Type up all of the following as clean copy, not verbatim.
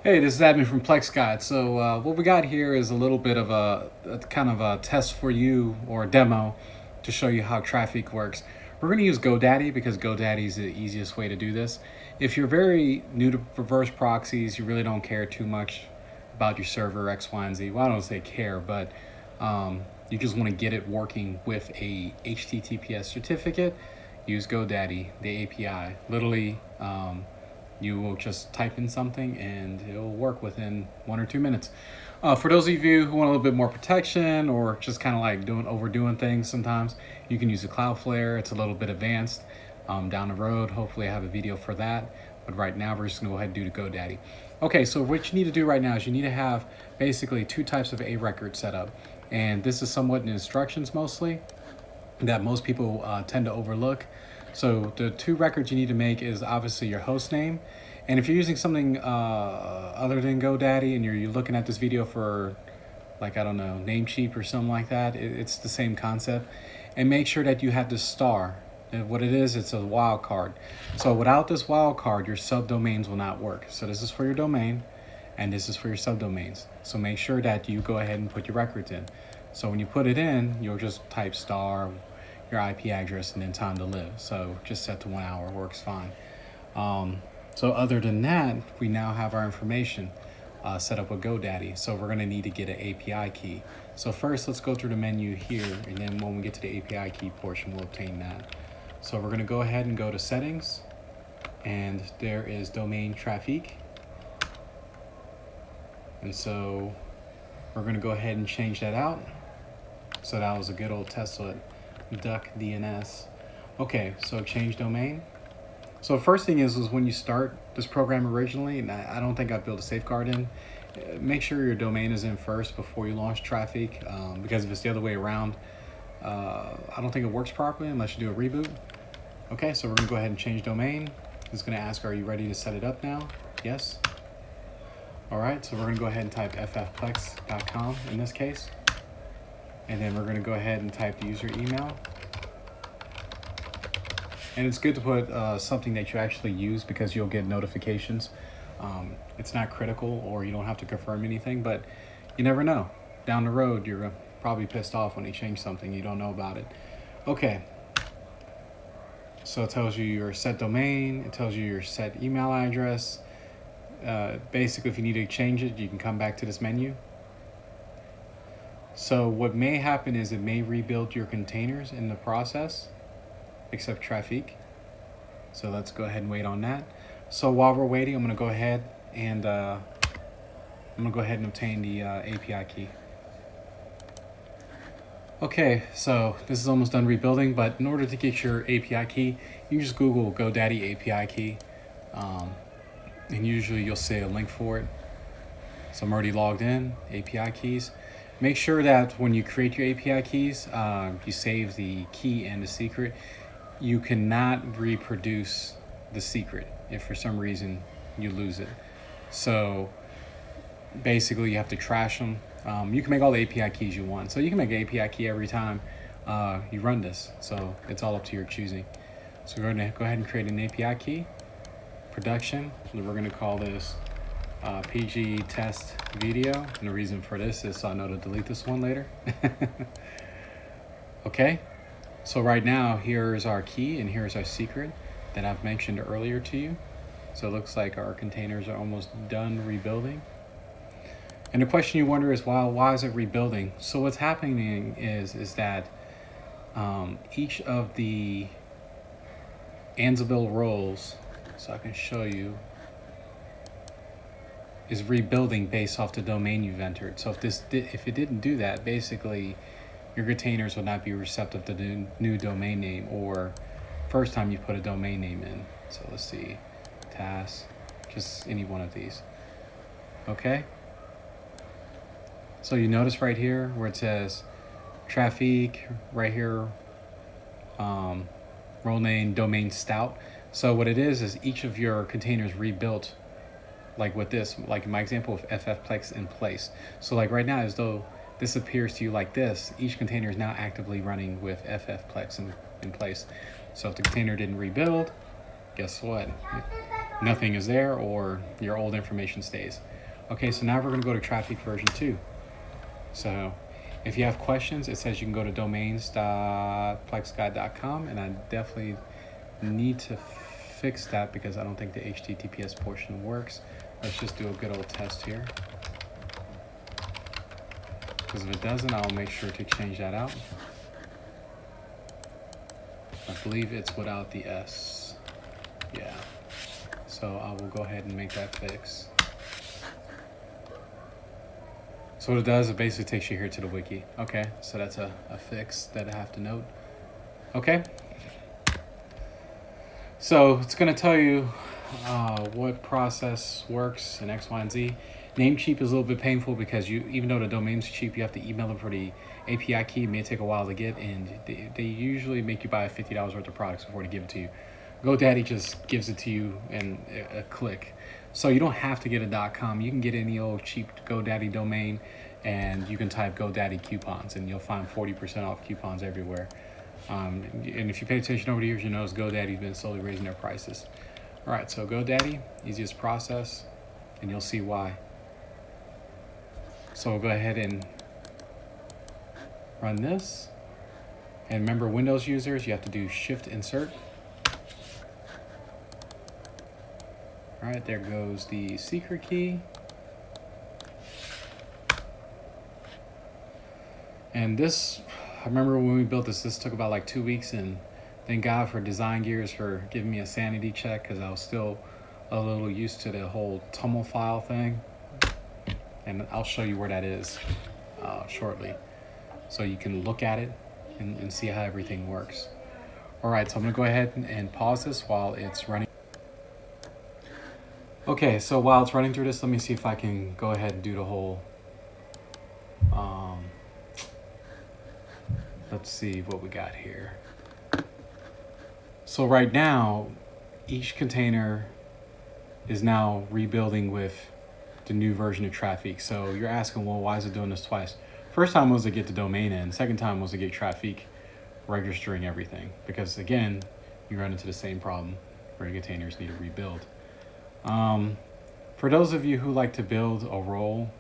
Hey, this is Admin from PlexGuide. So what we got here is a little bit of a kind of a test for you or a demo to show you how Traefik works. We're going to use GoDaddy because GoDaddy is the easiest way to do this. If you're very new to reverse proxies, you really don't care too much about your server X, Y, and Z. Well, I don't say care, but you just want to get it working with a HTTPS certificate, use GoDaddy, the API. Literally, you will just type in something and it'll work within 1 or 2 minutes. For those of you who want a little bit more protection or just kind of like overdoing things sometimes, you can use a Cloudflare. It's a little bit advanced. Down the road, hopefully I have a video for that. But right now we're just gonna go ahead and do the GoDaddy. Okay, so what you need to do right now is you need to have basically two types of A record set up. And this is somewhat in instructions mostly that most people tend to overlook. So the two records you need to make is obviously your host name. And if you're using something other than GoDaddy and you're looking at this video for, like, I don't know, Namecheap or something like that, it's the same concept. And make sure that you have the star. And what it is, it's a wildcard. So without this wildcard, your subdomains will not work. So this is for your domain and this is for your subdomains. So make sure that you go ahead and put your records in. So when you put it in, you'll just type star, your IP address, and then time to live. So just set to 1 hour, works fine. So other than that, we now have our information set up with GoDaddy. So we're gonna need to get an API key. So first, let's go through the menu here, and then when we get to the API key portion, we'll obtain that. So we're gonna go ahead and go to settings, and there is domain Traefik. And so we're gonna go ahead and change that out. So that was a good old Tesla duck DNS. Okay, so change domain. So first thing is when you start this program originally, and I don't think I built a safeguard in, make sure your domain is in first before you launch Traefik, because if it's the other way around, I don't think it works properly unless you do a reboot. Okay, so we're gonna go ahead and change domain. It's gonna ask, are you ready to set it up now? Yes. All right, so we're gonna go ahead and type ffplex.com in this case. And then we're gonna go ahead and type the user email. And it's good to put something that you actually use because you'll get notifications. It's not critical or you don't have to confirm anything, but you never know. Down the road, you're probably pissed off when they change something, you don't know about it. Okay, so it tells you your set domain, it tells you your set email address. Basically, if you need to change it, you can come back to this menu. So what may happen is it may rebuild your containers in the process, except Traefik. So let's go ahead and wait on that. So while we're waiting, I'm gonna go ahead and obtain the API key. Okay, so this is almost done rebuilding, but in order to get your API key, you just Google GoDaddy API key, and usually you'll see a link for it. So I'm already logged in, API keys. Make sure that when you create your API keys, you save the key and the secret. You cannot reproduce the secret if for some reason you lose it. So basically you have to trash them. You can make all the API keys you want. So you can make an API key every time you run this. So it's all up to your choosing. So we're gonna go ahead and create an API key, production, and we're gonna call this PG test video, and the reason for this is so I know to delete this one later. Okay, so right now here's our key and here's our secret that I've mentioned earlier to you. So it looks like our containers are almost done rebuilding. And the question you wonder is, well, why is it rebuilding? So what's happening is that each of the Ansible roles, so I can show you, is rebuilding based off the domain you've entered. So if it didn't do that, basically your containers would not be receptive to the new domain name or first time you put a domain name in. So let's see, task, just any one of these. Okay. So you notice right here where it says Traefik, right here, role name, domain stout. So what it is each of your containers rebuilt, like with this, like in my example of ffplex in place. So like right now, as though this appears to you like this, each container is now actively running with ffplex in place. So if the container didn't rebuild, guess what? nothing is there or your old information stays. Okay, so now we're going to go to Traefik version 2. So if you have questions, it says you can go to domains.plexguide.com, and I definitely need to fix that because I don't think the HTTPS portion works. Let's just do a good old test here. Because if it doesn't, I'll make sure to change that out. I believe it's without the S. Yeah. So I will go ahead and make that fix. So what it does, it basically takes you here to the wiki. Okay, so that's a fix that I have to note. Okay. So it's going to tell you what process works in X, Y, and Z. Namecheap is a little bit painful because even though the domain's cheap, you have to email them for the API key. It may take a while to get, and they usually make you buy $50 worth of products before they give it to you. GoDaddy just gives it to you in a click. So you don't have to get a .com. You can get any old cheap GoDaddy domain, and you can type GoDaddy coupons, and you'll find 40% off coupons everywhere. And if you pay attention over the years, you notice GoDaddy's been slowly raising their prices. All right, so GoDaddy, easiest process, and you'll see why. So we'll go ahead and run this. And remember, Windows users, you have to do Shift Insert. All right, there goes the secret key. And this, I remember when we built this took about like 2 weeks, and thank God for Design Gears for giving me a sanity check because I was still a little used to the whole TOML file thing. And I'll show you where that is shortly, so you can look at it and see how everything works. All right, so I'm gonna go ahead and pause this while it's running. Okay, so while it's running through this, let me see if I can go ahead and do the whole, let's see what we got here. So right now, each container is now rebuilding with the new version of Traefik. So you're asking, well, why is it doing this twice? First time was to get the domain in. Second time was to get Traefik registering everything. Because again, you run into the same problem where your containers need to rebuild. For those of you who like to build a role,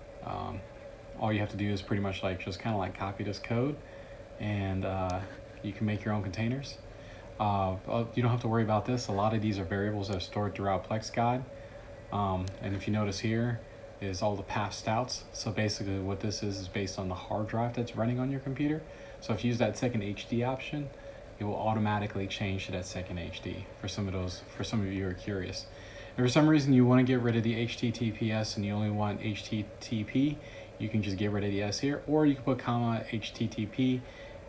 all you have to do is pretty much like just kind of like copy this code, and you can make your own containers. You don't have to worry about this. A lot of these are variables that are stored throughout PlexGuide. And if you notice here is all the past outs. So basically what this is based on the hard drive that's running on your computer. So if you use that second HD option, it will automatically change to that second HD for some of you who are curious. If for some reason you want to get rid of the HTTPS and you only want HTTP, you can just get rid of the S here, or you can put comma HTTP,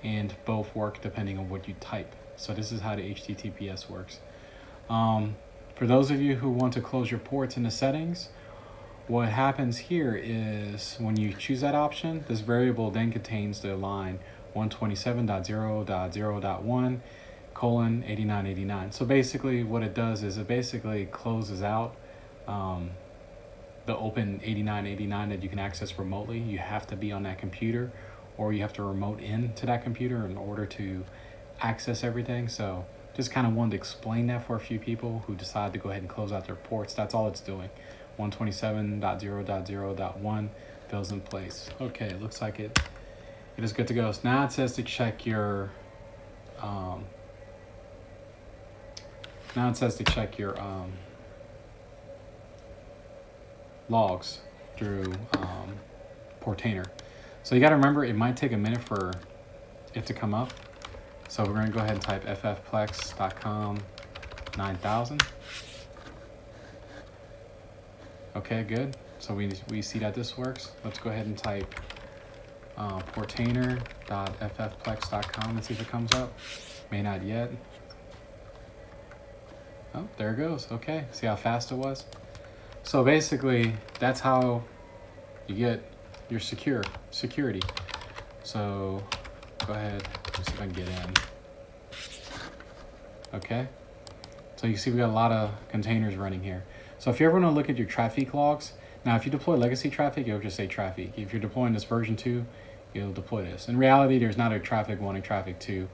and both work depending on what you type. So this is how the HTTPS works. For those of you who want to close your ports in the settings, what happens here is when you choose that option, this variable then contains the line 127.0.0.1 colon 8989. So basically what it does is it basically closes out the open 8989 that you can access remotely. You have to be on that computer, or you have to remote into that computer in order to access everything. So just kind of wanted to explain that for a few people who decide to go ahead and close out their ports. That's all it's doing. 127.0.0.1 fills in place. Okay, it looks like it is good to go. So now it says to check your logs through Portainer. So you got to remember, it might take a minute for it to come up. So we're going to go ahead and type ffplex.com 9000. Okay, good. So we see that this works. Let's go ahead and type portainer.ffplex.com and see if it comes up. May not yet. Oh, there it goes. Okay, see how fast it was? So basically, that's how you get your security. So go ahead, let's see if I can get in. Okay, so you see we got a lot of containers running here. So if you ever want to look at your Traefik logs, now if you deploy legacy Traefik, it'll just say Traefik. If you're deploying this version 2, it'll deploy this. In reality, there's not a Traefik 1 and Traefik 2.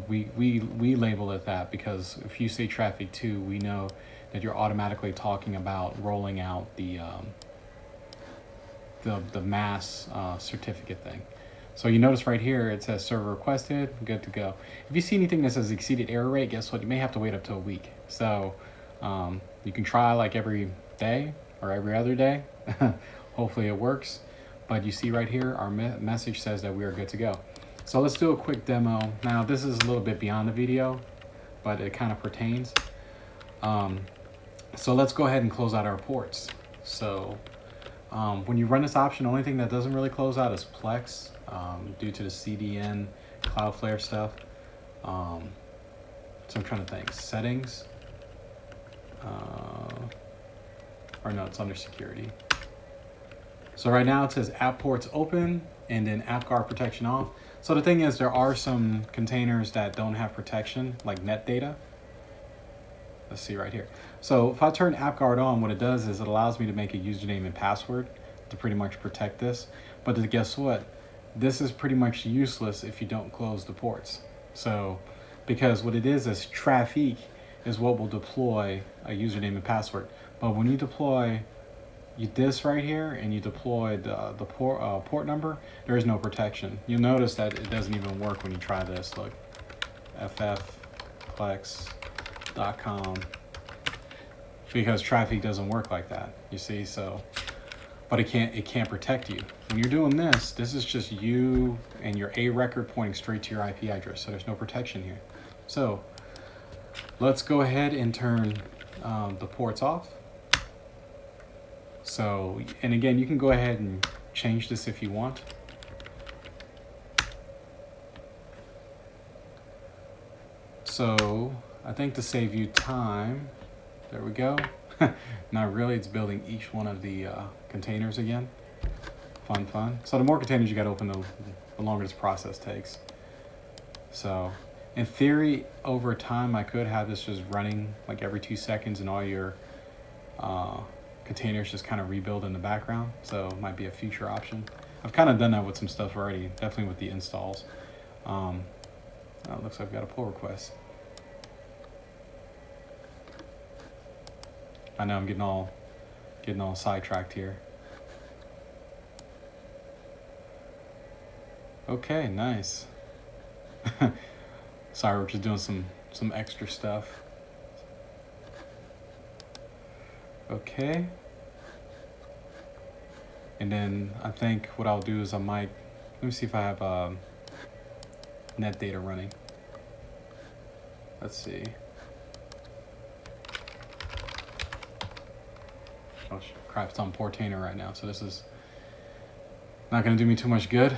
We label it that because if you say Traefik 2, we know that you're automatically talking about rolling out the mass certificate thing. So you notice right here, it says server requested, good to go. If you see anything that says exceeded error rate, guess what? You may have to wait up to a week. So you can try like every day or every other day. Hopefully it works. But you see right here, our message says that we are good to go. So let's do a quick demo. Now this is a little bit beyond the video, but it kind of pertains. So let's go ahead and close out our ports. So when you run this option, the only thing that doesn't really close out is Plex due to the CDN Cloudflare stuff. So I'm trying to think. Settings. Or no, it's under security. So right now it says app ports open and then app guard protection off. So the thing is, there are some containers that don't have protection, like net data. Let's see right here. So if I turn app guard on, what it does is it allows me to make a username and password to pretty much protect this. But guess what? This is pretty much useless if you don't close the ports. So because what it is Traefik is what will deploy a username and password. But when you deploy this right here and you deploy the port number, there is no protection. You'll notice that it doesn't even work when you try this. Look, ffplex.com, because Traefik doesn't work like that, you see. So but it can't protect you. When you're doing this is just you and your A record pointing straight to your IP address, so there's no protection here. So let's go ahead and turn the ports off. So, and again, you can go ahead and change this if you want. So I think to save you time, there we go. Not really, it's building each one of the containers again. Fun. So the more containers you got to open, the longer this process takes. So in theory, over time, I could have this just running like every 2 seconds and all your containers just kind of rebuild in the background. So it might be a future option. I've kind of done that with some stuff already, definitely with the installs. It looks like we got a pull request. I know I'm getting all sidetracked here. Okay, nice. Sorry, we're just doing some extra stuff. Okay. And then I think what I'll do is let me see if I have net data running. Let's see. Oh crap, it's on Portainer right now, so this is not going to do me too much good.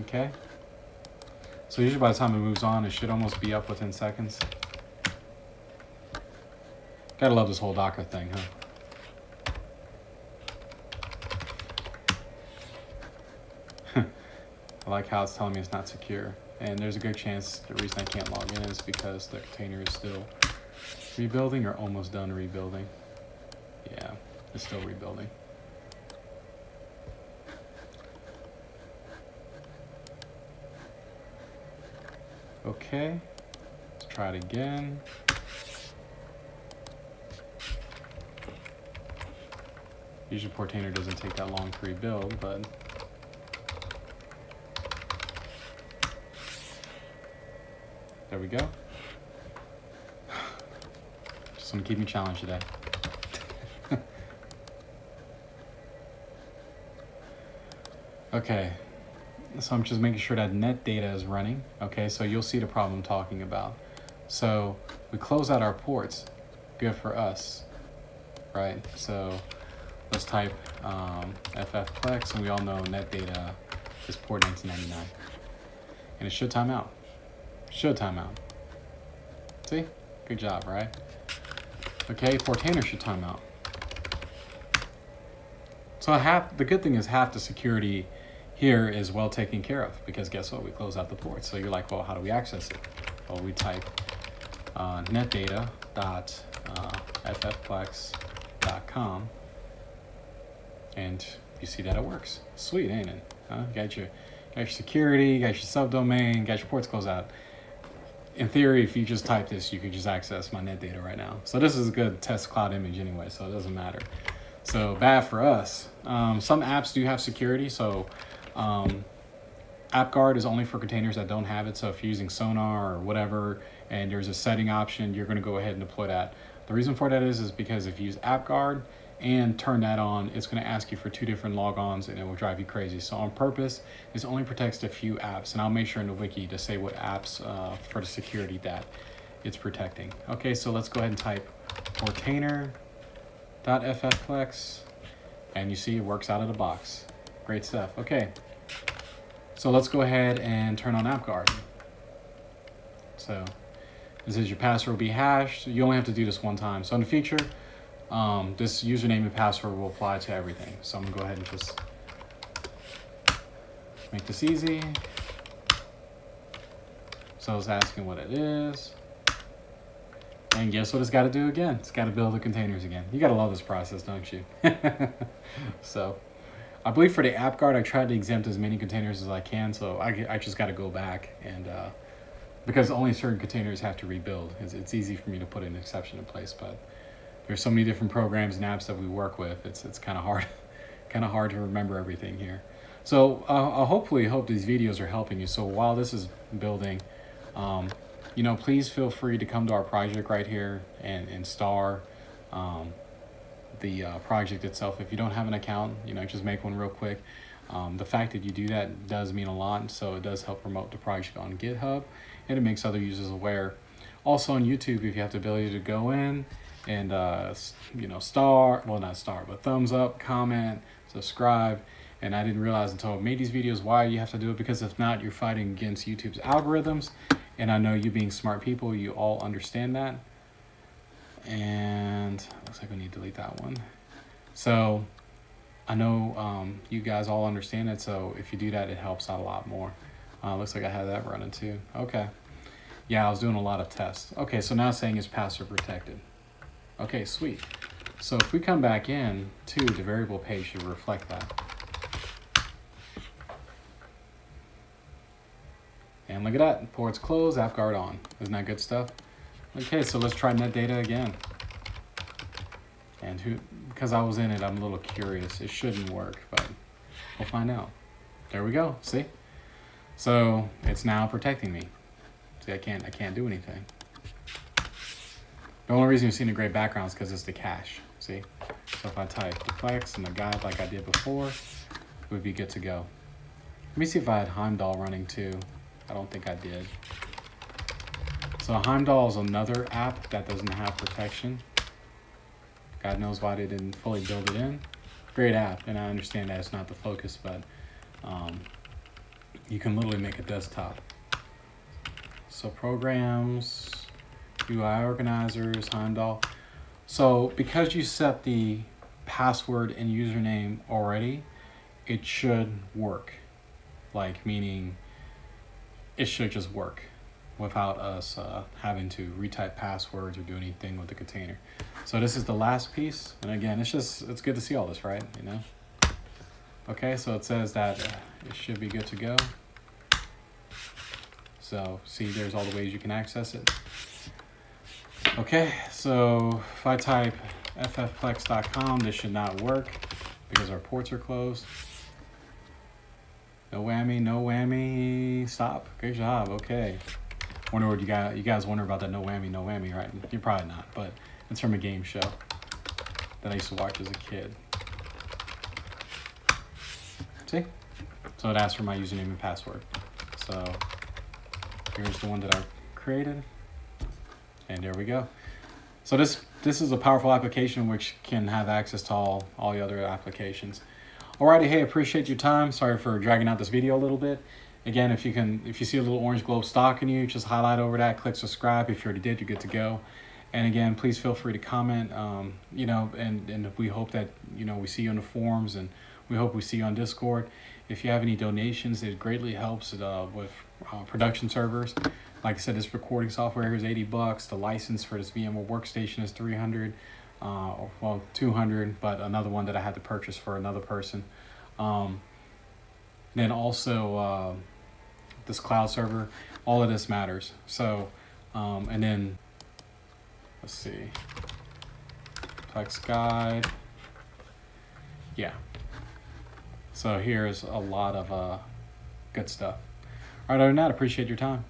Okay. So usually by the time it moves on, it should almost be up within seconds. Gotta love this whole Docker thing, huh? I like how it's telling me it's not secure. And there's a good chance the reason I can't log in is because the container is still rebuilding or almost done rebuilding. Yeah, it's still rebuilding. Okay, let's try it again. Usually Portainer doesn't take that long to rebuild, but there we go. Just want to keep me challenged today. Okay, so I'm just making sure that net data is running. Okay, so you'll see the problem I'm talking about. So we close out our ports, good for us, right? So let's type ffplex, and we all know net data is port 1999. And it should time out. Should time out. See? Good job, right? Okay, Portainer should time out. So the good thing is half the security here is well taken care of, because guess what? We close out the ports. So you're like, well, how do we access it? Well, we type netdata.ffplex.com, and you see that it works. Sweet, ain't it? Got got your security, got your subdomain, got your ports closed out. In theory, if you just type this, you could just access my net data right now. So this is a good test cloud image anyway, so it doesn't matter. So bad for us. Some apps do have security, so AppGuard is only for containers that don't have it. So if you're using Sonar or whatever, and there's a setting option, you're going to go ahead and deploy that. The reason for that is because if you use AppGuard and turn that on, it's going to ask you for 2 different logons, and it will drive you crazy. So on purpose, this only protects a few apps, and I'll make sure in the wiki to say what apps for the security that it's protecting. Okay, so let's go ahead and type portainer.ffplex, and you see it works out of the box. Great stuff. Okay, so let's go ahead and turn on AppGuard. So this is your password will be hashed. You only have to do this one time. So in the future, this username and password will apply to everything. So I'm gonna go ahead and just make this easy. So it's asking what it is. And guess what it's got to do again? It's got to build the containers again. You got to love this process, don't you? So I believe for the AppGuard, I tried to exempt as many containers as I can. So I just got to go back and because only certain containers have to rebuild. It's easy for me to put an exception in place, but there's so many different programs and apps that we work with. It's kind of hard, to remember everything here. So I hopefully hope these videos are helping you. So while this is building, you know, please feel free to come to our project right here and star the project itself. If you don't have an account, you know, just make one real quick. The fact that you do that does mean a lot, so it does help promote the project on GitHub, and it makes other users aware. Also on YouTube, if you have the ability to go in and you know, thumbs up, comment, subscribe. And I didn't realize until I made these videos why you have to do it, because if not, you're fighting against YouTube's algorithms. And I know you being smart people, you all understand that. And looks like we need to delete that one. So I know you guys all understand it. So if you do that, it helps out a lot more. Looks like I have that running too. Okay. Yeah, I was doing a lot of tests. Okay, so now it's saying it's password protected. Okay, sweet. So if we come back in to the variable page, should reflect that. And look at that, ports closed, AppGuard on. Isn't that good stuff? Okay, so let's try net data again. And because I was in it, I'm a little curious. It shouldn't work, but we'll find out. There we go, see? So it's now protecting me. See, I can't do anything. The only reason you're seeing a gray background is because it's the cache, see? So if I type the Plex and the guide like I did before, we'd be good to go. Let me see if I had Heimdall running too. I don't think I did. So Heimdall is another app that doesn't have protection. God knows why they didn't fully build it in. Great app, and I understand that it's not the focus, but you can literally make a desktop. So programs, UI organizers, Heimdall. So because you set the password and username already, it should work. Like, meaning it should just work without us having to retype passwords or do anything with the container. So this is the last piece, and again, it's good to see all this, right? You know. Okay, so it says that it should be good to go. So see, there's all the ways you can access it. Okay, so if I type ffplex.com, this should not work because our ports are closed. No whammy, no whammy. Stop. Great job. Okay. Wonder what you guys wonder about that no whammy, right? You're probably not, but it's from a game show that I used to watch as a kid. See? So it asks for my username and password. So here's the one that I created. And there we go. So this is a powerful application which can have access to all the other applications. Alrighty, hey, appreciate your time. Sorry for dragging out this video a little bit. Again, if you see a little orange globe stalking you, just highlight over that, click subscribe. If you already did, you're good to go. And again, please feel free to comment. You know, and we hope that, you know, we see you on the forums, and we hope we see you on Discord. If you have any donations, it greatly helps with production servers. Like I said, this recording software here is $80. The license for this VMware workstation is $300. Well, $200, but another one that I had to purchase for another person. then also this cloud server, all of this matters. So, and then let's see, PlexGuide. Yeah. So here's a lot of good stuff. All right, other than that, appreciate your time.